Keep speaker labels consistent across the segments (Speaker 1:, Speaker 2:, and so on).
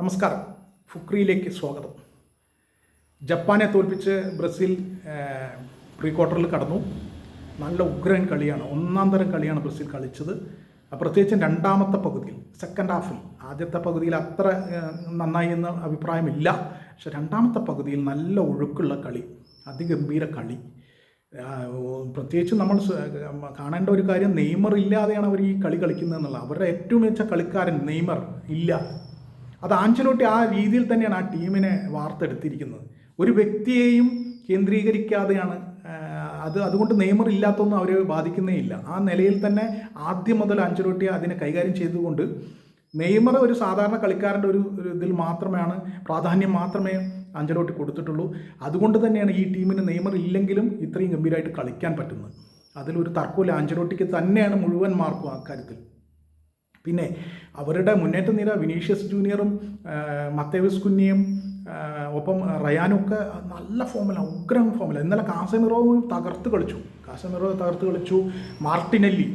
Speaker 1: നമസ്കാരം. ഫുക്രിയിലേക്ക് സ്വാഗതം. ജപ്പാനെ തോൽപ്പിച്ച് ബ്രസീൽ പ്രീ ക്വാർട്ടറിൽ കടന്നു. നല്ല ഉഗ്രൻ കളിയാണ്, ഒന്നാം തരം കളിയാണ് ബ്രസീൽ കളിച്ചത്. പ്രത്യേകിച്ചും രണ്ടാമത്തെ പകുതിയിൽ, സെക്കൻഡ് ഹാഫിൽ. ആദ്യത്തെ പകുതിയിൽ അത്ര നന്നായി എന്ന അഭിപ്രായമില്ല. പക്ഷെ രണ്ടാമത്തെ പകുതിയിൽ നല്ല ഒഴുക്കുള്ള കളി, അതിഗംഭീര കളി. പ്രത്യേകിച്ച് നമ്മൾ കാണേണ്ട ഒരു കാര്യം, നെയ്മർ ഇല്ലാതെയാണ് അവർ ഈ കളി കളിക്കുന്നത് എന്നുള്ളത്. അവരുടെ ഏറ്റവും മികച്ച കളിക്കാരൻ നെയ്മർ ഇല്ല. അത് ആഞ്ചലോട്ടി ആ രീതിയിൽ തന്നെയാണ് ആ ടീമിനെ വാർത്തെടുത്തിരിക്കുന്നത്. ഒരു വ്യക്തിയെയും കേന്ദ്രീകരിക്കാതെയാണ് അതുകൊണ്ട് നെയ്മർ ഇല്ലാത്തൊന്നും അവരെ ബാധിക്കുന്നേ ഇല്ല. ആ നിലയിൽ തന്നെ ആദ്യം മുതൽ ആഞ്ചലോട്ടി അതിനെ കൈകാര്യം ചെയ്തുകൊണ്ട് നെയ്മർ ഒരു സാധാരണ കളിക്കാരൻ്റെ ഒരു ഇതിൽ മാത്രമാണ് പ്രാധാന്യം മാത്രമേ ആഞ്ചലോട്ടി കൊടുത്തിട്ടുള്ളൂ. അതുകൊണ്ട് തന്നെയാണ് ഈ ടീമിന് നെയ്മർ ഇല്ലെങ്കിലും ഇത്രയും ഗംഭീരമായിട്ട് കളിക്കാൻ പറ്റുന്നത്. അതിലൊരു തർക്കമില്ല. ആഞ്ചലോട്ടിക്ക് തന്നെയാണ് മുഴുവൻ മാർക്കും അക്കാര്യത്തിൽ. പിന്നെ അവരുടെ മുന്നേറ്റ നിര വിനീഷ്യസ് ജൂനിയറും മത്തേവസ് കുഞ്ഞിയും ഒപ്പം റയാനും ഒക്കെ നല്ല ഫോമിലാണ്, ഉഗ്രം ഫോമിലാണ്. ഇന്നലെ കാസമിറോവും തകർത്ത് കളിച്ചു. മാർട്ടിനെല്ലി,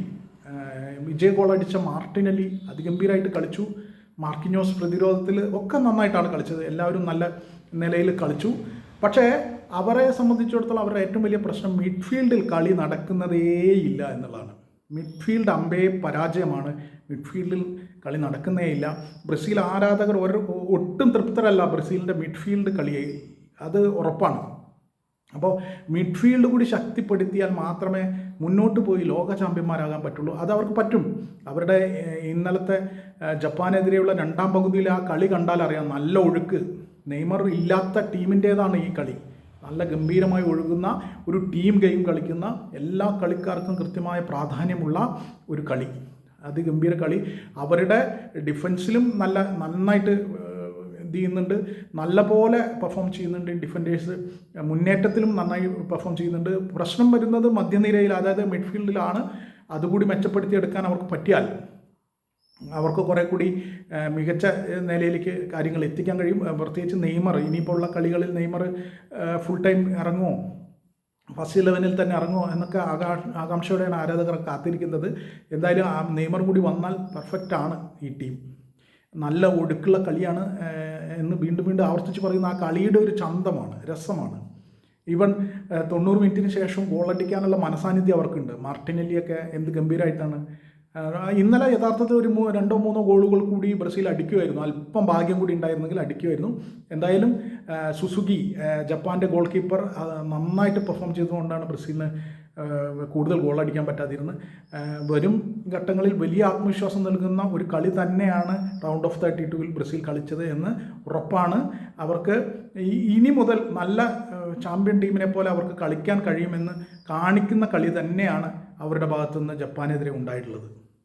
Speaker 1: വിജയ ഗോൾ അടിച്ച മാർട്ടിനെല്ലി അതിഗംഭീരമായിട്ട് കളിച്ചു. മാർക്കിഞ്ഞോസ് പ്രതിരോധത്തിൽ ഒക്കെ നന്നായിട്ടാണ് കളിച്ചത്. എല്ലാവരും നല്ല നിലയിൽ കളിച്ചു. പക്ഷേ അവരെ സംബന്ധിച്ചിടത്തോളം അവരുടെ ഏറ്റവും വലിയ പ്രശ്നം മിഡ്ഫീൽഡിൽ കളി നടക്കുന്നതേയില്ല എന്നുള്ളതാണ്. മിഡ്ഫീൽഡ് പരാജയമാണ്. മിഡ്ഫീൽഡിൽ കളി നടക്കുന്നേയില്ല. ബ്രസീൽ ആരാധകർ ഒട്ടും തൃപ്തരല്ല ബ്രസീലിൻ്റെ മിഡ്ഫീൽഡ് കളിയെ, അത് ഉറപ്പാണ്. അപ്പോൾ മിഡ്ഫീൽഡ് കൂടി ശക്തിപ്പെടുത്തിയാൽ മാത്രമേ മുന്നോട്ട് പോയി ലോക ചാമ്പ്യന്മാരാകാൻ പറ്റുള്ളൂ. അത് അവർക്ക് പറ്റും. അവരുടെ ഇന്നലത്തെ ജപ്പാനെതിരെയുള്ള രണ്ടാം പകുതിയിൽ ആ കളി കണ്ടാൽ അറിയാം, നല്ല ഒഴുക്ക്. നെയ്മർ ഇല്ലാത്ത ടീമിൻ്റേതാണ് ഈ കളി. നല്ല ഗംഭീരമായി ഒഴുകുന്ന ഒരു ടീം ഗെയിം കളിക്കുന്ന എല്ലാ കളിക്കാർക്കും കൃത്യമായ പ്രാധാന്യമുള്ള ഒരു കളി, അതിഗംഭീര കളി. അവരുടെ ഡിഫൻസിലും നന്നായിട്ട് ഇത് ചെയ്യുന്നുണ്ട്, നല്ല പോലെ പെർഫോം ചെയ്യുന്നുണ്ട്. ഡിഫൻഡേഴ്സ് മുന്നേറ്റത്തിലും നന്നായി പെർഫോം ചെയ്യുന്നുണ്ട്. പ്രശ്നം വരുന്നത് മധ്യനിരയിൽ, അതായത് മിഡ്ഫീൽഡിലാണ്. അതുകൂടി മെച്ചപ്പെടുത്തിയെടുക്കാൻ അവർക്ക് പറ്റിയാൽ അവർക്ക് കുറേ കൂടി മികച്ച നിലയിലേക്ക് കാര്യങ്ങൾ എത്തിക്കാൻ കഴിയും. പ്രത്യേകിച്ച് നെയ്മർ ഇനിയിപ്പോൾ ഉള്ള കളികളിൽ നെയ്മർ ഫുൾ ടൈം ഇറങ്ങുമോ, ഫസ്റ്റ് 11-ൽ തന്നെ ഇറങ്ങുമോ എന്നൊക്കെ ആകാംക്ഷയോടെയാണ് ആരാധകർ കാത്തിരിക്കുന്നത്. എന്തായാലും ആ നെയ്മർ കൂടി വന്നാൽ പെർഫെക്റ്റാണ് ഈ ടീം. നല്ല ഒടുക്കുള്ള കളിയാണ് എന്ന് വീണ്ടും ആവർത്തിച്ച് പറയുന്ന ആ കളിയുടെ ഒരു ചന്തമാണ്, രസമാണ്. ഈവൻ 90 മിനിറ്റിന് ശേഷം ഗോളടിക്കാനുള്ള മനസാന്നിധ്യം അവർക്കുണ്ട്. മാർട്ടിനെല്ലിയൊക്കെ എന്ത് ഗംഭീരമായിട്ടാണ്. ഇന്നലെ യഥാർത്ഥത്തിൽ ഒരു 2-3 ഗോളുകൾ കൂടി ബ്രസീൽ അടിക്കുമായിരുന്നു. അല്പം ഭാഗ്യം കൂടി ഉണ്ടായിരുന്നെങ്കിൽ അടിക്കുമായിരുന്നു. എന്തായാലും സുസുഗി, ജപ്പാൻ്റെ ഗോൾ കീപ്പർ, നന്നായിട്ട് പെർഫോം ചെയ്തുകൊണ്ടാണ് ബ്രസീലിന് കൂടുതൽ ഗോൾ അടിക്കാൻ പറ്റാതിരുന്നത്. വരും ഘട്ടങ്ങളിൽ വലിയ ആത്മവിശ്വാസം നൽകുന്ന ഒരു കളി തന്നെയാണ് റൗണ്ട് ഓഫ് 32-ൽ ബ്രസീൽ കളിച്ചത് എന്ന് ഉറപ്പാണ്. അവർക്ക് ഇനി മുതൽ നല്ല ചാമ്പ്യൻ ടീമിനെ പോലെ അവർക്ക് കളിക്കാൻ കഴിയുമെന്ന് കാണിക്കുന്ന കളി തന്നെയാണ് അവരുടെ ഭാഗത്തുനിന്ന് ജപ്പാനെതിരെ ഉണ്ടായിട്ടുള്ളത്.